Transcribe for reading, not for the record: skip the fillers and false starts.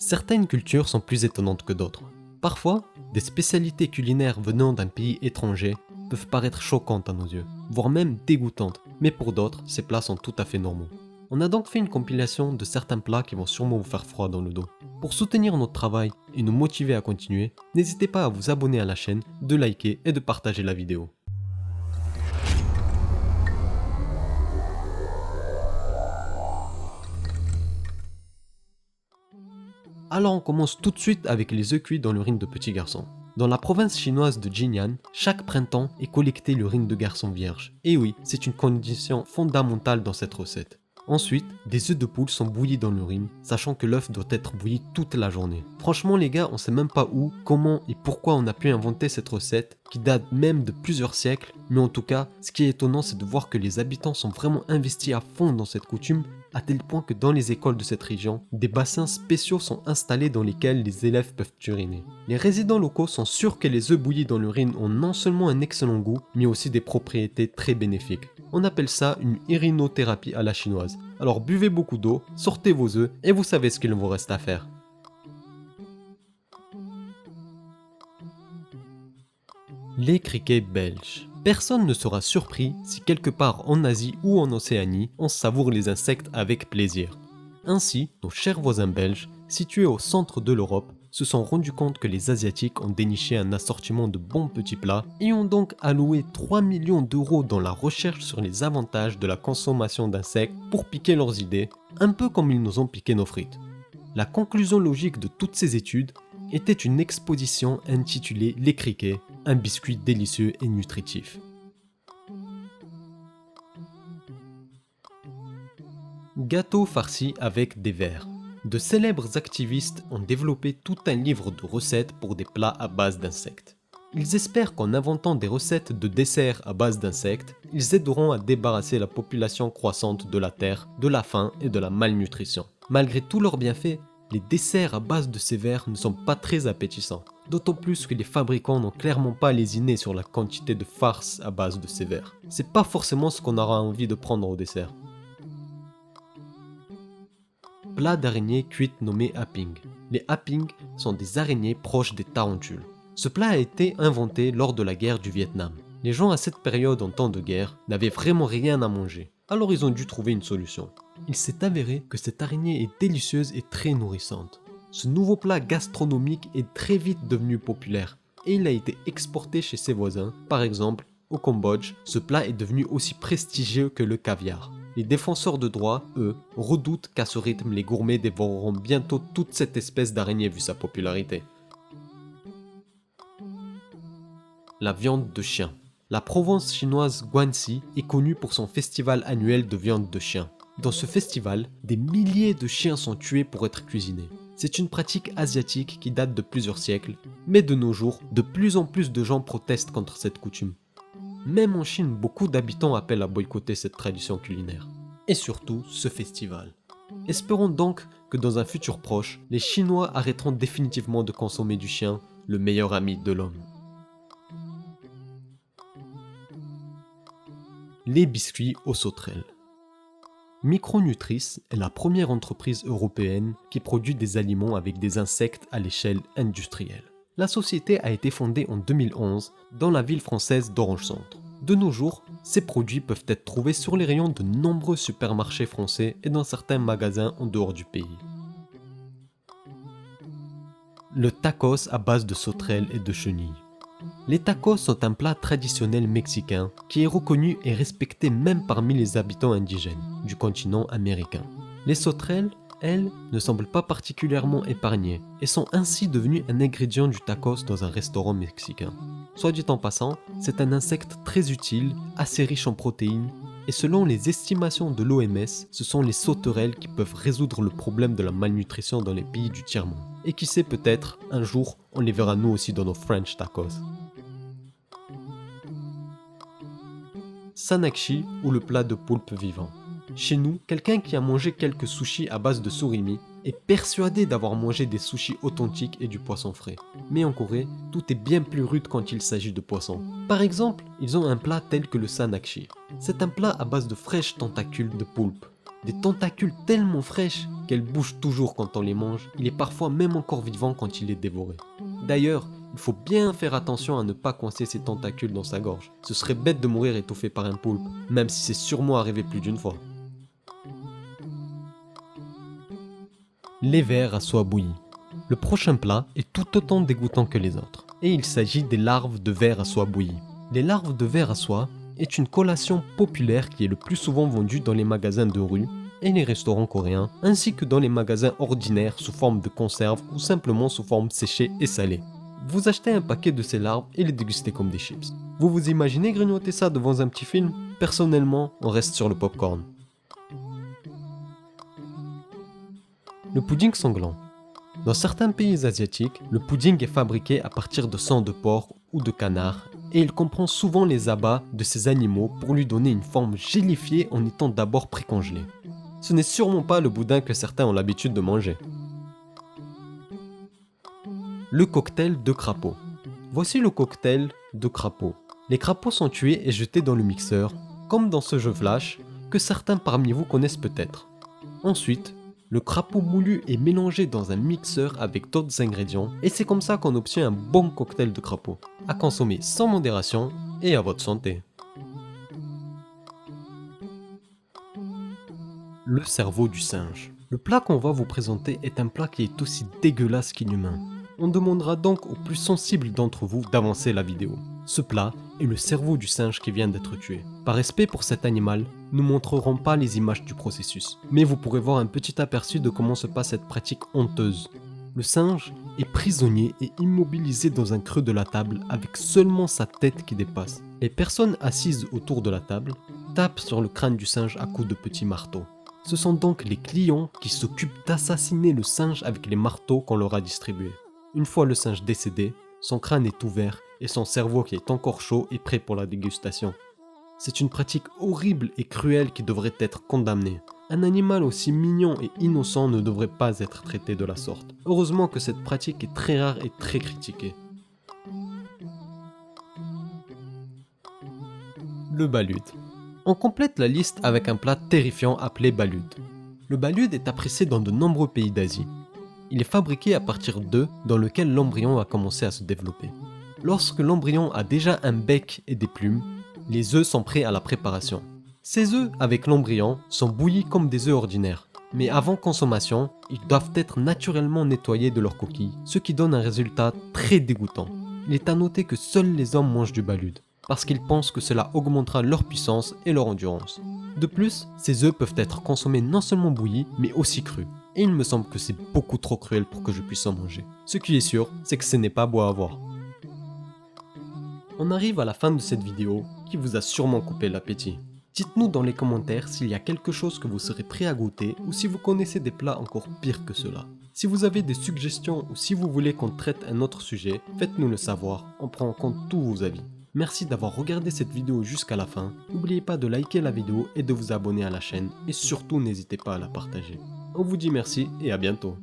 Certaines cultures sont plus étonnantes que d'autres. Parfois, des spécialités culinaires venant d'un pays étranger peuvent paraître choquantes à nos yeux, voire même dégoûtantes, mais pour d'autres, ces plats sont tout à fait normaux. On a donc fait une compilation de certains plats qui vont sûrement vous faire froid dans le dos. Pour soutenir notre travail et nous motiver à continuer, n'hésitez pas à vous abonner à la chaîne, de liker et de partager la vidéo. Alors on commence tout de suite avec les œufs cuits dans l'urine de petits garçons. Dans la province chinoise de Jinyan, chaque printemps est collecté l'urine de garçons vierges. Et oui, c'est une condition fondamentale dans cette recette. Ensuite, des œufs de poule sont bouillis dans l'urine, sachant que l'œuf doit être bouilli toute la journée. Franchement les gars, on sait même pas où, comment et pourquoi on a pu inventer cette recette, qui date même de plusieurs siècles, mais en tout cas, ce qui est étonnant c'est de voir que les habitants sont vraiment investis à fond dans cette coutume, à tel point que dans les écoles de cette région, des bassins spéciaux sont installés dans lesquels les élèves peuvent uriner. Les résidents locaux sont sûrs que les œufs bouillis dans l'urine ont non seulement un excellent goût, mais aussi des propriétés très bénéfiques. On appelle ça une urinothérapie à la chinoise. Alors buvez beaucoup d'eau, sortez vos œufs et vous savez ce qu'il vous reste à faire. Les criquets belges. Personne ne sera surpris si quelque part en Asie ou en Océanie, on savoure les insectes avec plaisir. Ainsi, nos chers voisins belges, situés au centre de l'Europe, se sont rendus compte que les Asiatiques ont déniché un assortiment de bons petits plats et ont donc alloué 3 millions d'euros dans la recherche sur les avantages de la consommation d'insectes pour piquer leurs idées, un peu comme ils nous ont piqué nos frites. La conclusion logique de toutes ces études était une exposition intitulée Les criquets, un biscuit délicieux et nutritif. Gâteau farci avec des vers. De célèbres activistes ont développé tout un livre de recettes pour des plats à base d'insectes. Ils espèrent qu'en inventant des recettes de desserts à base d'insectes, ils aideront à débarrasser la population croissante de la Terre, de la faim et de la malnutrition. Malgré tous leurs bienfaits, les desserts à base de ces vers ne sont pas très appétissants, d'autant plus que les fabricants n'ont clairement pas lésiné sur la quantité de farce à base de ces vers. C'est pas forcément ce qu'on aura envie de prendre au dessert. Plat d'araignées cuites nommé Haping. Les Haping sont des araignées proches des tarentules. Ce plat a été inventé lors de la guerre du Vietnam. Les gens à cette période en temps de guerre n'avaient vraiment rien à manger, alors ils ont dû trouver une solution. Il s'est avéré que cette araignée est délicieuse et très nourrissante. Ce nouveau plat gastronomique est très vite devenu populaire et il a été exporté chez ses voisins. Par exemple, au Cambodge, ce plat est devenu aussi prestigieux que le caviar. Les défenseurs de droit, eux, redoutent qu'à ce rythme, les gourmets dévoreront bientôt toute cette espèce d'araignée vu sa popularité. La viande de chien. La province chinoise Guangxi est connue pour son festival annuel de viande de chien. Dans ce festival, des milliers de chiens sont tués pour être cuisinés. C'est une pratique asiatique qui date de plusieurs siècles, mais de nos jours, de plus en plus de gens protestent contre cette coutume. Même en Chine, beaucoup d'habitants appellent à boycotter cette tradition culinaire. Et surtout, ce festival. Espérons donc que dans un futur proche, les Chinois arrêteront définitivement de consommer du chien, le meilleur ami de l'homme. Les biscuits aux sauterelles. Micronutris est la première entreprise européenne qui produit des aliments avec des insectes à l'échelle industrielle. La société a été fondée en 2011 dans la ville française d'Orange-Centre. De nos jours, ces produits peuvent être trouvés sur les rayons de nombreux supermarchés français et dans certains magasins en dehors du pays. Le tacos à base de sauterelles et de chenilles. Les tacos sont un plat traditionnel mexicain qui est reconnu et respecté même parmi les habitants indigènes du continent américain. Les sauterelles, elles, ne semblent pas particulièrement épargnées et sont ainsi devenues un ingrédient du tacos dans un restaurant mexicain. Soit dit en passant, c'est un insecte très utile, assez riche en protéines, et selon les estimations de l'OMS, ce sont les sauterelles qui peuvent résoudre le problème de la malnutrition dans les pays du tiers-monde. Et qui sait, peut-être, un jour, on les verra nous aussi dans nos French tacos. Sanakshi ou le plat de poulpe vivant. Chez nous, quelqu'un qui a mangé quelques sushis à base de surimi est persuadé d'avoir mangé des sushis authentiques et du poisson frais. Mais en Corée, tout est bien plus rude quand il s'agit de poisson. Par exemple, ils ont un plat tel que le sanakshi. C'est un plat à base de fraîches tentacules de poulpe. des tentacules tellement fraîches qu'elles bougent toujours quand on les mange, il est parfois même encore vivant quand il est dévoré. D'ailleurs, il faut bien faire attention à ne pas coincer ses tentacules dans sa gorge. Ce serait bête de mourir étouffé par un poulpe, même si c'est sûrement arrivé plus d'une fois. Les vers à soie bouillie. Le prochain plat est tout autant dégoûtant que les autres, et il s'agit des larves de vers à soie bouillie. Les larves de vers à soie est une collation populaire qui est le plus souvent vendue dans les magasins de rue et les restaurants coréens, ainsi que dans les magasins ordinaires sous forme de conserve ou simplement sous forme séchée et salée. Vous achetez un paquet de ces larves et les dégustez comme des chips. Vous vous imaginez grignoter ça devant un petit film? Personnellement, on reste sur le popcorn. Le pudding sanglant. Dans certains pays asiatiques, le pudding est fabriqué à partir de sang de porc ou de canard et il comprend souvent les abats de ces animaux pour lui donner une forme gélifiée en étant d'abord précongelé. Ce n'est sûrement pas le boudin que certains ont l'habitude de manger. Le cocktail de crapaud. Voici le cocktail de crapaud. Les crapauds sont tués et jetés dans le mixeur, comme dans ce jeu Flash, que certains parmi vous connaissent peut-être. Ensuite, le crapaud moulu est mélangé dans un mixeur avec d'autres ingrédients et c'est comme ça qu'on obtient un bon cocktail de crapaud. À consommer sans modération et à votre santé. Le cerveau du singe. Le plat qu'on va vous présenter est un plat qui est aussi dégueulasse qu'inhumain. On demandera donc aux plus sensibles d'entre vous d'avancer la vidéo. Ce plat est le cerveau du singe qui vient d'être tué. Par respect pour cet animal, nous ne montrerons pas les images du processus, mais vous pourrez voir un petit aperçu de comment se passe cette pratique honteuse. Le singe est prisonnier et immobilisé dans un creux de la table avec seulement sa tête qui dépasse. Les personnes assises autour de la table tapent sur le crâne du singe à coups de petits marteaux. Ce sont donc les clients qui s'occupent d'assassiner le singe avec les marteaux qu'on leur a distribués. Une fois le singe décédé, son crâne est ouvert et son cerveau qui est encore chaud est prêt pour la dégustation. C'est une pratique horrible et cruelle qui devrait être condamnée. Un animal aussi mignon et innocent ne devrait pas être traité de la sorte. Heureusement que cette pratique est très rare et très critiquée. Le balud. On complète la liste avec un plat terrifiant appelé balud. Le balud est apprécié dans de nombreux pays d'Asie. Il est fabriqué à partir d'œufs dans lequel l'embryon a commencé à se développer. Lorsque l'embryon a déjà un bec et des plumes, les œufs sont prêts à la préparation. Ces œufs avec l'embryon sont bouillis comme des œufs ordinaires, mais avant consommation, ils doivent être naturellement nettoyés de leurs coquilles, ce qui donne un résultat très dégoûtant. Il est à noter que seuls les hommes mangent du balud, parce qu'ils pensent que cela augmentera leur puissance et leur endurance. De plus, ces œufs peuvent être consommés non seulement bouillis, mais aussi crus. Et il me semble que c'est beaucoup trop cruel pour que je puisse en manger. Ce qui est sûr, c'est que ce n'est pas beau à voir. On arrive à la fin de cette vidéo, qui vous a sûrement coupé l'appétit. Dites-nous dans les commentaires s'il y a quelque chose que vous serez prêt à goûter ou si vous connaissez des plats encore pires que cela. Si vous avez des suggestions ou si vous voulez qu'on traite un autre sujet, faites-nous le savoir, on prend en compte tous vos avis. Merci d'avoir regardé cette vidéo jusqu'à la fin, n'oubliez pas de liker la vidéo et de vous abonner à la chaîne et surtout n'hésitez pas à la partager. On vous dit merci et à bientôt.